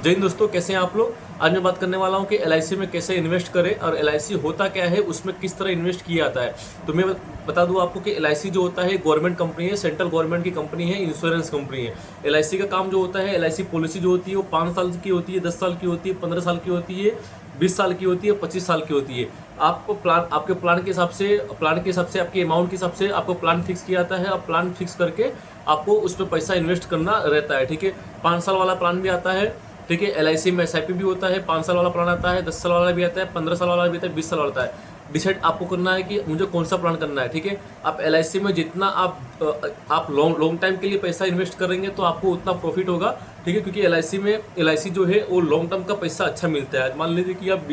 जय हिंद दोस्तों, कैसे हैं आप लोग। आज मैं बात करने वाला हूं कि एलआईसी में कैसे इन्वेस्ट करें और एलआईसी होता क्या है, उसमें किस तरह इन्वेस्ट किया जाता है। तो मैं बता दूं आपको कि एलआईसी जो होता है गवर्नमेंट कंपनी है, सेंट्रल गवर्नमेंट की कंपनी है, इंश्योरेंस कंपनी है। एलआईसी का काम जो होता है, एलआईसी पॉलिसी जो होती है वो 5 साल की होती है, 10 साल की होती है, 15 साल की होती है, 20 साल की होती है, 25 साल की होती है। आपको प्लान, आपके प्लान के हिसाब से आपके अमाउंट के हिसाब से आपको प्लान फिक्स किया जाता है। और प्लान फिक्स करके आपको उस पर पैसा इन्वेस्ट करना रहता है। ठीक है, 5 साल वाला प्लान भी आता है। ठीक है, एलआईसी में एसआईपी भी होता है, 5 साल वाला प्लान आता है, 10 साल वाला भी आता है, 15 साल वाला भी आता है, 20 साल वाला आता है। डिसाइड आपको करना है कि मुझे कौन सा प्लान करना है। ठीक है, आप एलआईसी में जितना आप लॉन्ग टाइम के लिए पैसा इन्वेस्ट करेंगे तो आपको उतना प्रॉफिट होगा। ठीक है, क्योंकि एलआईसी जो है वो लॉन्ग टर्म का पैसा अच्छा मिलता है। मान लीजिए कि आप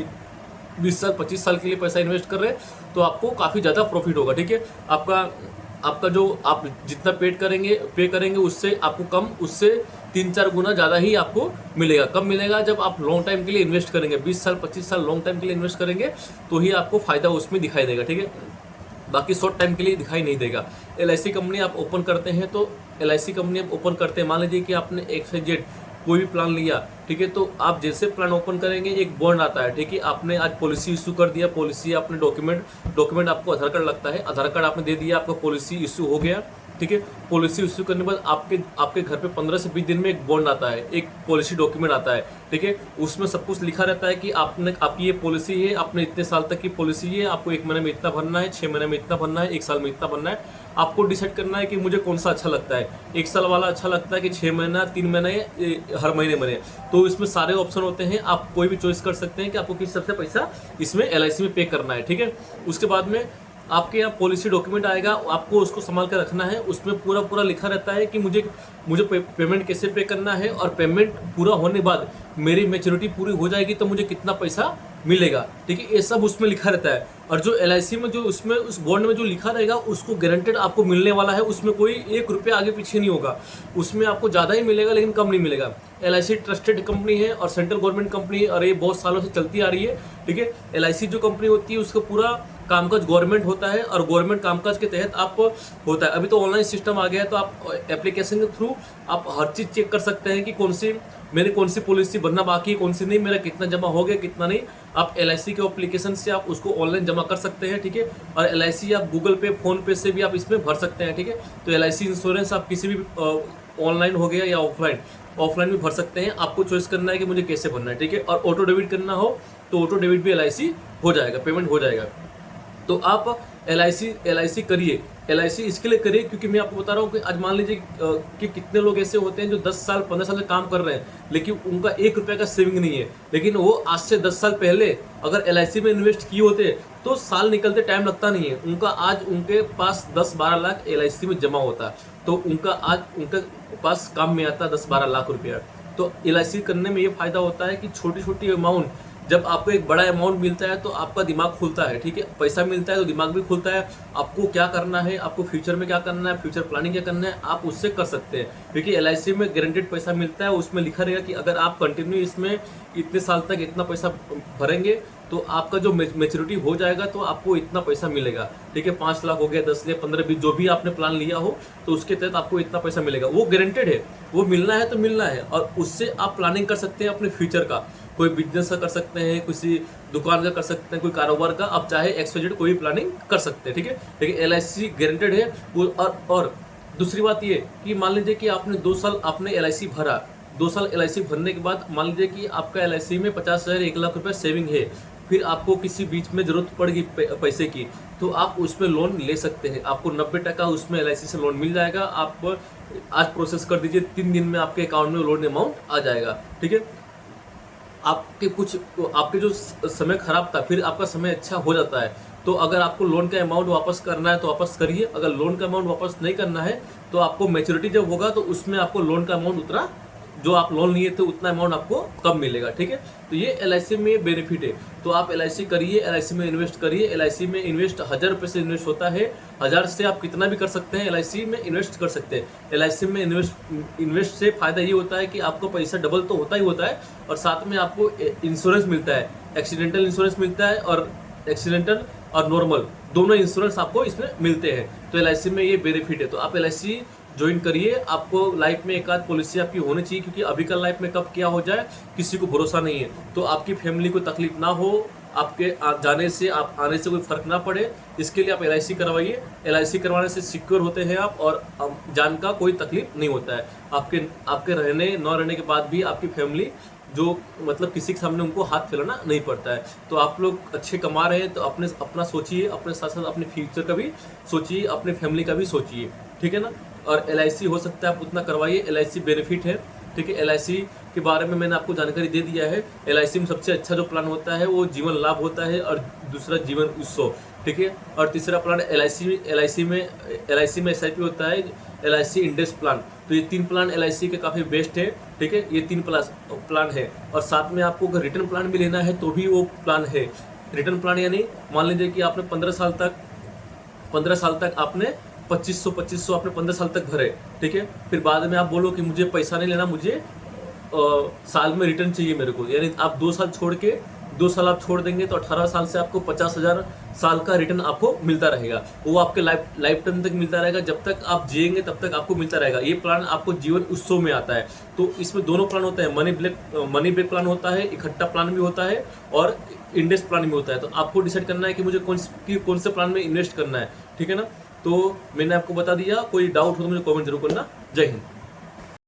20 साल 25 साल के लिए पैसा इन्वेस्ट कर रहे हैं तो आपको काफ़ी ज़्यादा प्रॉफिट होगा। ठीक है, आपका जो आप जितना पे करेंगे उससे आपको कम, उससे 3-4 गुना ज़्यादा ही आपको मिलेगा। कब मिलेगा? जब आप लॉन्ग टाइम के लिए इन्वेस्ट करेंगे, 20 साल 25 साल लॉन्ग टाइम के लिए इन्वेस्ट करेंगे तो ही आपको फ़ायदा उसमें दिखाई देगा। ठीक है, बाकी शॉर्ट टाइम के लिए दिखाई नहीं देगा। एलआईसी कंपनी आप ओपन करते हैं तो एलआईसी कंपनी आप ओपन करते हैं, मान लीजिए कि आपने XYZ कोई भी प्लान लिया। ठीक है, तो आप जैसे प्लान ओपन करेंगे एक बॉन्ड आता है। ठीक है, आपने आज पॉलिसी इशू कर दिया, पॉलिसी आपने डॉक्यूमेंट आपको आधार कार्ड लगता है, आधार कार्ड आपने दे दिया, आपका पॉलिसी इशू हो गया। ठीक है, पॉलिसी इशू करने के बाद आपके घर पे 15 से 20 दिन में एक बॉन्ड आता है, एक पॉलिसी डॉक्यूमेंट आता है। ठीक है, उसमें सब कुछ लिखा रहता है कि आपकी ये पॉलिसी है, आपने इतने साल तक की पॉलिसी है, आपको 1 महीने में इतना भरना है, 6 महीने में इतना भरना है, 1 साल में इतना भरना है। आपको डिसाइड करना है कि मुझे कौन सा अच्छा लगता है, 1 साल वाला अच्छा लगता है कि 6 महीना, 3 महीने, हर महीने महीने। तो इसमें सारे ऑप्शन होते हैं, आप कोई भी चॉइस कर सकते हैं कि आपको किस हिसाब से पैसा इसमें एलआईसी में पे करना है। ठीक है, उसके बाद में आपके यहाँ पॉलिसी डॉक्यूमेंट आएगा, आपको उसको संभाल कर रखना है। उसमें पूरा लिखा रहता है कि मुझे पेमेंट कैसे पे करना है, और पेमेंट पूरा होने के बाद मेरी मैच्योरिटी पूरी हो जाएगी तो मुझे कितना पैसा मिलेगा। ठीक है, ये सब उसमें लिखा रहता है। और जो एलआईसी में जो उसमें उस बॉन्ड में जो लिखा रहेगा उसको गारंटेड आपको मिलने वाला है। उसमें कोई 1 रुपया आगे पीछे नहीं होगा, उसमें आपको ज़्यादा ही मिलेगा लेकिन कम नहीं मिलेगा। एलआईसी ट्रस्टेड कंपनी है और सेंट्रल गवर्नमेंट कंपनी है और ये बहुत सालों से चलती आ रही है। ठीक है, एलआईसी जो कंपनी होती है उसका पूरा कामकाज गवर्नमेंट होता है और गवर्नमेंट कामकाज के तहत आप होता है। अभी तो ऑनलाइन सिस्टम आ गया है तो आप एप्लीकेशन के थ्रू आप हर चीज़ चेक कर सकते हैं कि मेरी कौन सी पॉलिसी भरना बाकी है, कौन सी नहीं, मेरा कितना जमा हो गया कितना नहीं। आप एलआईसी के एप्लीकेशन से आप उसको ऑनलाइन जमा कर सकते हैं। ठीक है, और एलआईसी आप गूगल पे, फोन पे से भी आप इसमें भर सकते हैं। ठीक है, तो एलआईसी इंश्योरेंस आप किसी भी ऑनलाइन हो गया या ऑफलाइन भी भर सकते हैं। आपको चॉइस करना है कि मुझे कैसे भरना है। ठीक है, और ऑटो डेबिट करना हो तो ऑटो डेबिट भी एलआईसी हो जाएगा, पेमेंट हो जाएगा। तो आप एलआईसी करिए। एलआईसी इसके लिए करिए क्योंकि मैं आपको बता रहा हूँ कि आज मान लीजिए कि कितने लोग ऐसे होते हैं जो 10 साल 15 साल से काम कर रहे हैं लेकिन उनका 1 रुपये का सेविंग नहीं है। लेकिन वो आज से 10 साल पहले अगर एलआईसी में इन्वेस्ट किए होते तो साल निकलते टाइम लगता नहीं है। उनके पास 10-12 लाख एलआईसी में जमा होता, तो उनके पास काम में आता 10-12 लाख रुपया। तो एलआईसी करने में ये फायदा होता है कि छोटी छोटी अमाउंट, जब आपको एक बड़ा अमाउंट मिलता है तो आपका दिमाग खुलता है। ठीक है, पैसा मिलता है तो दिमाग भी खुलता है। आपको क्या करना है, आपको फ्यूचर में क्या करना है, फ्यूचर प्लानिंग क्या करना है, आप उससे कर सकते हैं। क्योंकि एलआईसी में गारंटेड पैसा मिलता है, उसमें लिखा रहेगा कि अगर आप कंटिन्यू इसमें इतने साल तक इतना पैसा भरेंगे तो आपका जो मैच्योरिटी हो जाएगा तो आपको इतना पैसा मिलेगा। ठीक है, 5 लाख हो गया, 10 लाख, 15, 20 जो भी आपने प्लान लिया हो तो उसके तहत आपको इतना पैसा मिलेगा। वो गारंटेड है, वो मिलना है तो मिलना है। और उससे आप प्लानिंग कर सकते हैं अपने फ्यूचर का। कोई बिजनेस का कर सकते हैं, किसी दुकान का कर सकते हैं, कोई कारोबार का, आप चाहे XYZ कोई प्लानिंग कर सकते हैं। ठीक है, लेकिन एलआईसी गारंटेड है। और दूसरी बात ये कि मान लीजिए कि आपने 2 साल आपने एलआईसी भरा, 2 साल एलआईसी भरने के बाद मान लीजिए कि आपका एलआईसी में 50,000 1 लाख रुपये सेविंग है, फिर आपको किसी बीच में ज़रूरत पड़ेगी पैसे की तो आप उसमें लोन ले सकते हैं। आपको 90% उसमें एलआईसी से लोन मिल जाएगा। आप आज प्रोसेस कर दीजिए, 3 दिन में आपके अकाउंट में लोन अमाउंट आ जाएगा। ठीक है, आपके जो समय खराब था फिर आपका समय अच्छा हो जाता है। तो अगर आपको लोन का अमाउंट वापस करना है तो वापस करिए। अगर लोन का अमाउंट वापस नहीं करना है तो आपको मैच्योरिटी जब होगा तो उसमें आपको लोन का अमाउंट उतना, जो आप लोन लिए थे उतना अमाउंट आपको कम मिलेगा। ठीक है, तो ये एलआईसी में बेनिफिट है। तो आप एलआईसी करिए, एलआईसी में इन्वेस्ट करिए। एलआईसी में इन्वेस्ट 1000 रुपये से इन्वेस्ट होता है। 1000 से आप कितना भी कर सकते हैं, एलआईसी में इन्वेस्ट कर सकते हैं। एलआईसी में इन्वेस्ट से फ़ायदा ये होता है कि आपको पैसा डबल तो होता ही होता है और साथ में आपको इंश्योरेंस मिलता है, एक्सीडेंटल इंश्योरेंस मिलता है और नॉर्मल दोनों इंश्योरेंस आपको इसमें मिलते हैं। तो एलआईसी में ये बेनिफिट है। तो आप एलआईसी ज्वाइन करिए। आपको लाइफ में एक आध पॉलिसी आपकी होनी चाहिए, क्योंकि अभी का लाइफ में कब क्या हो जाए किसी को भरोसा नहीं है। तो आपकी फैमिली को तकलीफ ना हो, आपके जाने से आप आने से कोई फर्क ना पड़े, इसके लिए आप LIC करवाइए। LIC करवाने से सिक्योर होते हैं आप, और जान का कोई तकलीफ नहीं होता है। आपके रहने न रहने के बाद भी आपकी फैमिली जो मतलब किसी के सामने उनको हाथ फैलाना नहीं पड़ता है। तो आप लोग अच्छे कमा रहे हैं तो अपना सोचिए, अपने साथ साथ अपने फ्यूचर का भी सोचिए, अपने फैमिली का भी सोचिए, ठीक है ना। और LIC हो सकता है आप उतना करवाइए, LIC बेनिफिट है, ठीक है। LIC के बारे में मैंने आपको जानकारी दे दिया है। LIC में सबसे अच्छा जो प्लान होता है वो जीवन लाभ होता है, और दूसरा जीवन उत्सव, ठीक है। और तीसरा प्लान LIC में SIP होता है, LIC इंडेक्स प्लान। तो ये 3 प्लान LIC के काफ़ी बेस्ट है, ठीक है। ये 3 प्लान है, और साथ में आपको अगर रिटर्न प्लान भी लेना है तो भी वो प्लान है। रिटर्न प्लान यानी मान लीजिए कि आपने 15 साल तक आपने 2500 आपने 15 साल तक भरे, ठीक है। फिर बाद में आप बोलो कि मुझे पैसा नहीं लेना, मुझे साल में रिटर्न चाहिए मेरे को, यानी आप 2 साल छोड़ के 2 साल आप छोड़ देंगे तो 18 साल से आपको 50,000 साल का रिटर्न आपको मिलता रहेगा। वो आपके लाइफ टाइम तक मिलता रहेगा, जब तक आप जिएंगे तब तक आपको मिलता रहेगा। ये प्लान आपको जीवन उत्सव में आता है। तो इसमें दोनों प्लान होता है, मनी बैक प्लान होता है, इकट्ठा प्लान भी होता है, और इंडेक्स प्लान भी होता है। तो आपको डिसाइड करना है कि मुझे कौन से प्लान में इन्वेस्ट करना है, ठीक है ना। तो मैंने आपको बता दिया, कोई डाउट हो तो मुझे कमेंट जरूर करना। जय हिंद।